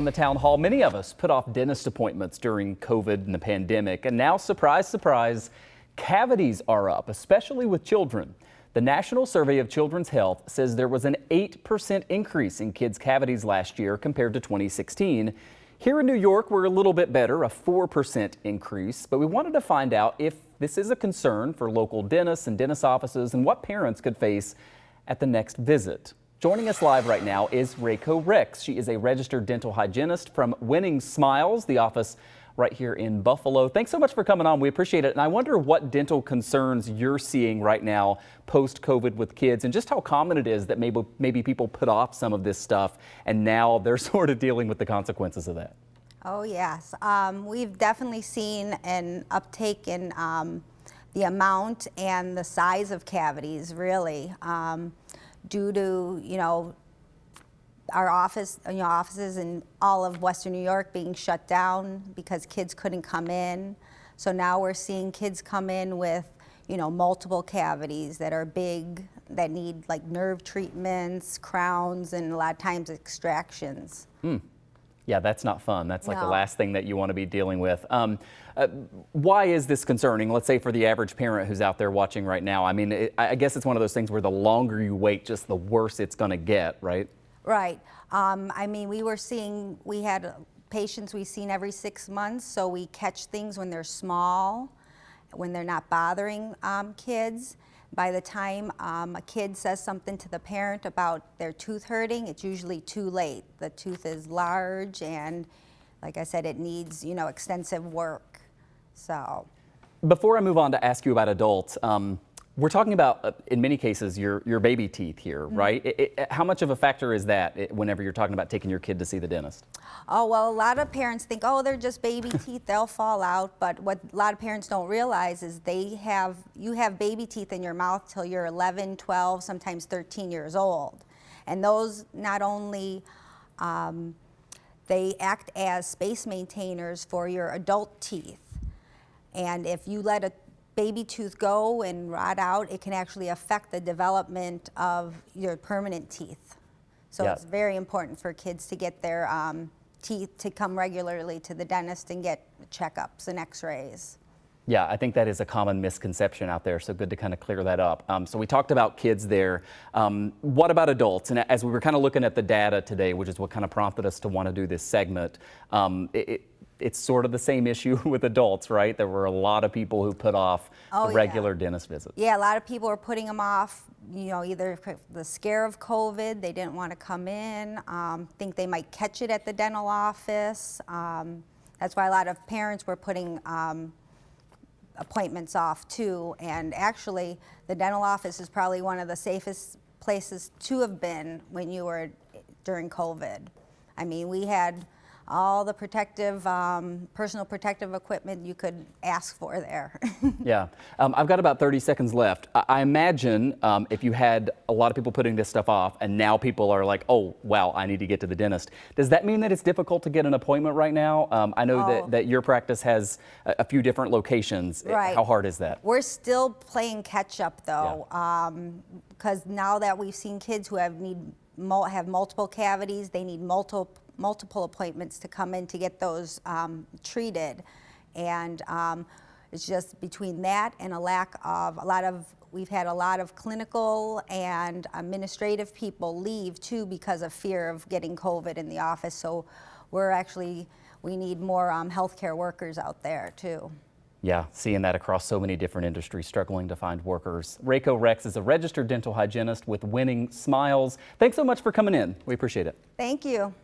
On the town hall, many of us put off dentist appointments during COVID and the pandemic, and now, surprise, surprise, cavities are up, especially with children. The National Survey of Children's Health says there was an 8% increase in kids' cavities last year compared to 2016. Here in New York, we're a little bit better, a 4% increase, but we wanted to find out if this is a concern for local dentists and dentist offices and what parents could face at the next visit. Joining us live right now is Reiko Rex. She is a registered dental hygienist from Winning Smiles, the office right here in Buffalo. Thanks so much for coming on. We appreciate it. And I wonder what dental concerns you're seeing right now post-COVID with kids and just how common it is that maybe people put off some of this stuff and now they're sort of dealing with the consequences of that. Oh, yes. We've definitely seen an uptake in the amount and the size of cavities, really. Due to, our offices in all of Western New York being shut down because kids couldn't come in. So now we're seeing kids come in with, multiple cavities that are big, that need like nerve treatments, crowns, and a lot of times extractions. Yeah, that's not fun. That's like the last thing that you want to be dealing with. Why is this concerning? Let's say for the average parent who's out there watching right now. I mean, I guess it's one of those things where the longer you wait, just the worse it's going to get, right? Right. I mean, we had patients we've seen every 6 months, so we catch things when they're small, when they're not bothering kids. By the time a kid says something to the parent about their tooth hurting, it's usually too late. The tooth is large and, like I said, it needs, extensive work. So, before I move on to ask you about adults, we're talking about, in many cases, your baby teeth here, right? How much of a factor is that whenever you're talking about taking your kid to see the dentist? Oh, well, a lot of parents think, oh, they're just baby teeth, they'll fall out. But what a lot of parents don't realize is you have baby teeth in your mouth till you're 11, 12, sometimes 13 years old. And those not only, they act as space maintainers for your adult teeth. And if you let a baby tooth go and rot out, it can actually affect the development of your permanent teeth. So it's very important for kids to get their teeth to come regularly to the dentist and get checkups and x-rays. Yeah, I think that is a common misconception out there, so good to kind of clear that up. So we talked about kids there. What about adults? And as we were kind of looking at the data today, which is what kind of prompted us to want to do this segment, it's sort of the same issue with adults, right? There were a lot of people who put off the regular dentist visits. Yeah, a lot of people are putting them off, either the scare of COVID, they didn't want to come in, think they might catch it at the dental office. That's why a lot of parents were putting appointments off too. And actually, the dental office is probably one of the safest places to have been when you were during COVID. I mean, we had all the protective, personal protective equipment you could ask for there. Yeah. I've got about 30 seconds left. I imagine if you had a lot of people putting this stuff off and now people are like, oh, wow, I need to get to the dentist. Does that mean that it's difficult to get an appointment right now? I know that your practice has a few different locations. Right. How hard is that? We're still playing catch up though, because now that we've seen kids who have multiple cavities, they need multiple appointments to come in to get those treated. And it's just between that and we've had a lot of clinical and administrative people leave too because of fear of getting COVID in the office. So we need more healthcare workers out there too. Yeah, seeing that across so many different industries, struggling to find workers. Reiko Rex is a registered dental hygienist with Winning Smiles. Thanks so much for coming in. We appreciate it. Thank you.